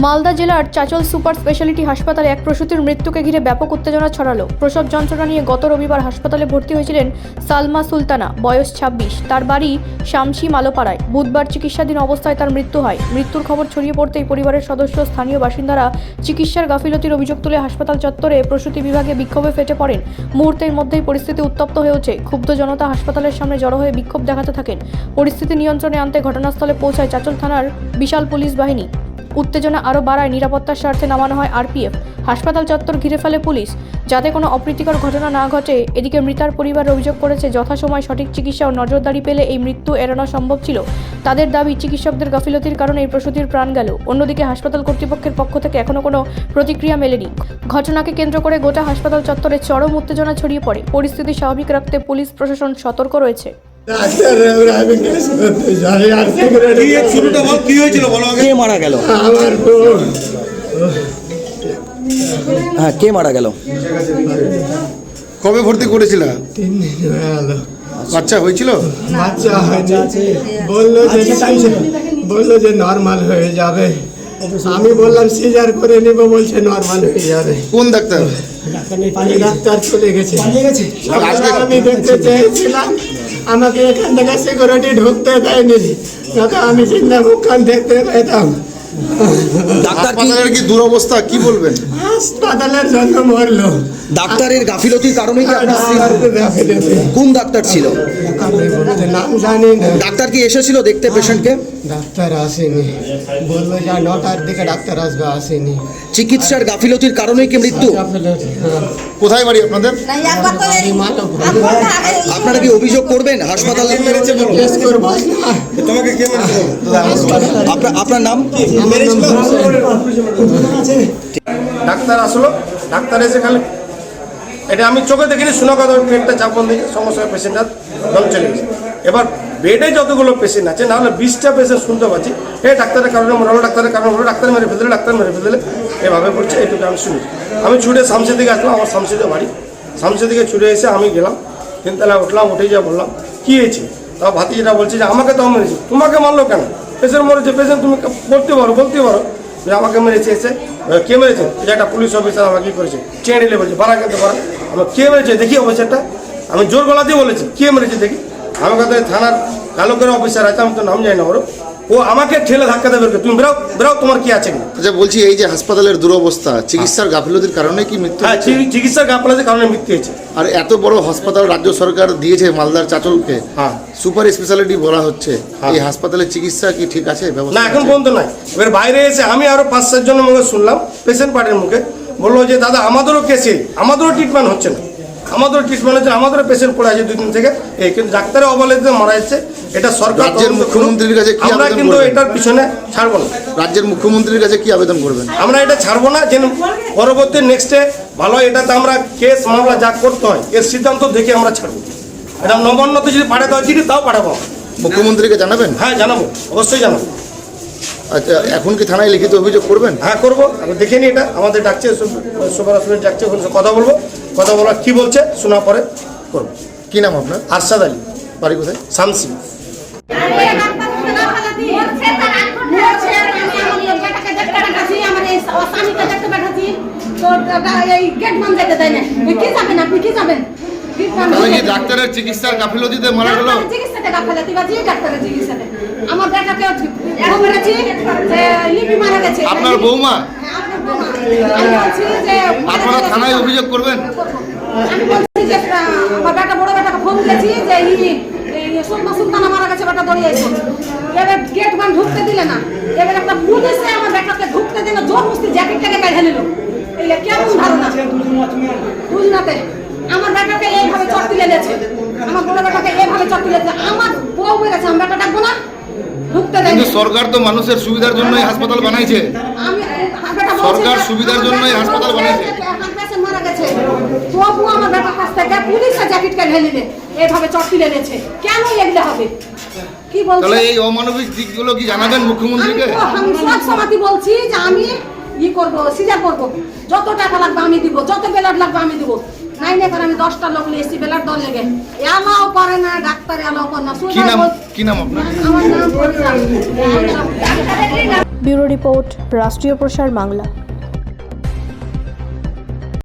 মালদা জেলার Chanchal super speciality হাসপাতালে এক প্রসূতির মৃত্যুকে ঘিরে ব্যাপক উত্তেজনা ছড়ালো। প্রসব যন্ত্রণা নিয়ে গত রবিবার হাসপাতালে ভর্তি হয়েছিলেন সালমা সুলতানা, বয়স 26। তার বাড়ি শামসি মালোপাড়ায়। বুধবার চিকিৎসাধীন অবস্থায় তার মৃত্যু হয়। মৃত্যুর খবর ছড়িয়ে পড়তেই পরিবারের সদস্য, স্থানীয় বাসিন্দারা চিকিৎসার গাফিলতির অভিযোগ তুলে হাসপাতাল চত্বরে প্রসূতি বিভাগে বিক্ষোভে ফেটে পড়েন। মুহূর্তের মধ্যেই পরিস্থিতি উত্তপ্ত হয়ে ওঠে। ক্ষুব্ধ জনতা হাসপাতালের সামনে জড়ো হয়ে বিক্ষোভ দেখাতে থাকেন। পরিস্থিতি নিয়ন্ত্রণে আনতে ঘটনাস্থলে পৌঁছায় চাচল থানার বিশাল পুলিশ বাহিনী। উত্তেজনা আরও বাড়ায় নিরাপত্তার স্বার্থে নামানো হয় আরপিএফ। হাসপাতাল চত্বর ঘিরে ফেলে পুলিশ, যাতে কোনো অপ্রীতিকর ঘটনা না ঘটে। এদিকে মৃতার পরিবার অভিযোগ করেছে, যথাসময় সঠিক চিকিৎসা ও নজরদারি পেলে এই মৃত্যু এড়ানো সম্ভব ছিল। তাদের দাবি, চিকিৎসকদের গাফিলতির কারণে এই প্রসূতির প্রাণ গেল। অন্যদিকে হাসপাতাল কর্তৃপক্ষের পক্ষ থেকে এখনও কোনো প্রতিক্রিয়া মেলেনি। ঘটনাকে কেন্দ্র করে গোটা হাসপাতাল চত্বরে চরম উত্তেজনা ছড়িয়ে পড়ে। পরিস্থিতি স্বাভাবিক রাখতে পুলিশ প্রশাসন সতর্ক রয়েছে। মারা গেল? হ্যাঁ, কে মারা গেল? কবে ভর্তি করেছিল? 3 দিন হয়ে গেল। বাচ্চা হয়েছিল? বাচ্চা হয়নি, বললো যে নর্মাল হয়ে যাবে। আমি বললাম সিজার করে নিব, বলছে নর্মাল হয়ে যাবে। কোন ডাক্তার? ডাক্তার চলে গেছে। আমি দেখতে চেয়েছিলাম, আমাকে এখান থেকে সিকিউরিটি ঢুকতে দেয়নি, যাতে আমি চিন্তা মুখখান দেখতে পেতাম। হাসপাতালের কি দুরবস্থা, কি বলবেন? হাসপাতালের জন্য মরলো। ডাক্তারের গাফিলতির কারণেই কি আপনার স্ত্রী? কোন ডাক্তার ছিল? নাম জানি না। ডাক্তার কি এসেছিল দেখতে পেশেন্টকে? ডাক্তার আসেনি, বললো যে 9টার দিকে ডাক্তার আসবে, আসেনি। চিকিৎসার গাফিলতির কারণেই কি মৃত্যু? কোথায় বাড়ি আপনাদের? আপনারা কি অভিযোগ করবেন হাসপাতালে? আপনার নাম? ডাক্তার আসলো, ডাক্তার এসে খালি এটা আমি চোখে দেখিনি, শোনা কথা, পেটটা চাপন দিকে সমস্যা পেশেন্টটা দম চলে গেছে। এবার বেডে যতগুলো পেশেন্ট আছে, না হলে 20টা পেশেন্ট শুনতে পাচ্ছি, ডাক্তারের কারণে মনে হলো, ডাক্তারের কারণে মনে হলো, ডাক্তার মেরে ফেললে, ডাক্তার মেরে ফেললে, এভাবে বলছে। এইটুকু আমি শুনি। আমি ছুটে শামসির দিকে আসলাম, আমার শামসিদের বাড়ি। শামসির দিকে ছুটে এসে আমি গেলাম, 3 তলায় উঠলাম। উঠে যা বললাম কী হয়েছে, তা ভাতিজিটা বলছে যে আমাকে তো মেরেছে। তোমাকে মারলো কেন? পেশেন্ট মরেছে, পেশেন্ট তুমি বলতে পারো যে আমাকে মেরেছে। এসে কে মেরেছে? এটা একটা পুলিশ অফিসার আমাকে কী করেছে, চেয়ে নিলে বলছে বাড়া কিন্তু বাড়া। আমার কে মেরেছে দেখি অফিসারটা, আমি জোর গলা দিয়ে বলেছি কে মেরেছে দেখি। আমার কাছে থানার কালো করে অফিসার আছে, আমি তো নাম জানি না ওর, ও আমাকে ঠেলে ধাক্কা দেবে, তুমি বেরাও বেরাও, তোমার কি আছে? আচ্ছা, বলছি এই যে হাসপাতালের দুরবস্থা, চিকিৎসার গাফিলতির কারণে কি মৃত্যু? হ্যাঁ, চিকিৎসার গাফিলতির কারণে মৃত্যু হয়েছে। আর এত বড় হাসপাতাল রাজ্য সরকার দিয়েছে মালদার চাচলকে, সুপার স্পেশালিটি বলা হচ্ছে, এই হাসপাতালের চিকিৎসা কি ঠিক আছে? না, এখন পর্যন্ত নাই। এবার বাইরে এসে আমি আরো 5-7 জনের মুখে শুনলাম, পেশেন্ট পার্টির মুখে, বললো যে দাদা আমাদেরও কেসে, আমাদেরও ট্রিটমেন্ট হচ্ছে না, আমাদেরও ট্রিটমেন্ট হচ্ছে, আমাদেরও পেশেন্ট পড়ে আছে 2 দিন থেকে। কিন্তু ডাক্তারের অবহেলাতে মারা যাচ্ছে। এটা সরকার, রাজ্যের মুখ্যমন্ত্রীর কাছে কি আমরা আবেদন কিন্তু করবেন? এটার পিছনে ছাড়বো না। রাজ্যের মুখ্যমন্ত্রীর কাছে কি আবেদন করবেন? আমরা এটা ছাড়বো না, যেন পরবর্তী নেক্সটে ভালো এটাতে আমরা কেস মামলা যা করতে হয় এর সিদ্ধান্ত দেখে আমরা ছাড়বো। এটা নবান্নতে যদি পাঠাতে হয় চিঠি, তাও পাঠাবো। মুখ্যমন্ত্রীকে জানাবেন? হ্যাঁ, জানাবো, অবশ্যই জানাবো। আচ্ছা, এখন কি থানায় লিখিত অভিযোগ করবেন? হ্যাঁ, করবো। আমি দেখে নিই, এটা আমাদের ডাকছে, সুপার হসপিটাল ডাকছে, ওখানে কথা বলবো। কথা বলা কী বলছে শোনা পরে করবো। কি নাম আপনার? আরশাদ আলী, বাড়ি কোথায়? শামসি। ডাক্তারের চিকিৎসার গাফিলতিতে মারা গেল? আপনার বৌমা? আপনারা থানায় অভিযোগ করবেন? আমার বেটা বড় বেটাকে ফোন দিয়েছি যে সুলতানা মারা গেছে, বেটা দৌড়িয়ে এসো। এবার গেট মান ঢুকতে দিলে না। এবার একটা পুলিশে আমার বেটাকে ঢুকতে দিল, জোর মুস্তি জ্যাকেটটাকে বাইরে নিল। এইটা কেমন ধারণা? দুজনাতে আমার বেটাকে এইভাবে চট তুলে দিয়েছে, আমার বড় বেটাকে এইভাবে চট তুলে দিয়েছে। আমার বউ মেরেছে, আমার বেটা ডাকবো না, ঢুকতে দেয়। কিন্তু সরকার তো মানুষের সুবিধার জন্যই হাসপাতাল বানাইছে। সরকার সুবিধার জন্যই হাসপাতাল বানাইছে। মারা গেছে, তবু আমার বেটার কাছ থেকে পুলিশের জ্যাকেটকে ঢেলে নিয়ে এইভাবে চট তুলে নিয়েছে। কেন এগুলো হবে? কি বলছো? তাহলে এই অমানবিক দিকগুলো কি জানাবেন মুখ্যমন্ত্রীকে? আমি সব সময়ই বলছি যে আমি করবো, সিজার করবো, যত টাকা লাগবে আমি দিব, যত ব্লাড লাগবে আমি দিব। নাই না করে আমি 10টা লোক নিয়ে এসেছি ব্লাড দল লেগে, এলাও করে না ডাক্তার, এলাও করে না। কি নাম আপনার? আমার নাম ব্যুরো রিপোর্ট, রাষ্ট্রীয় প্রসার বাংলা।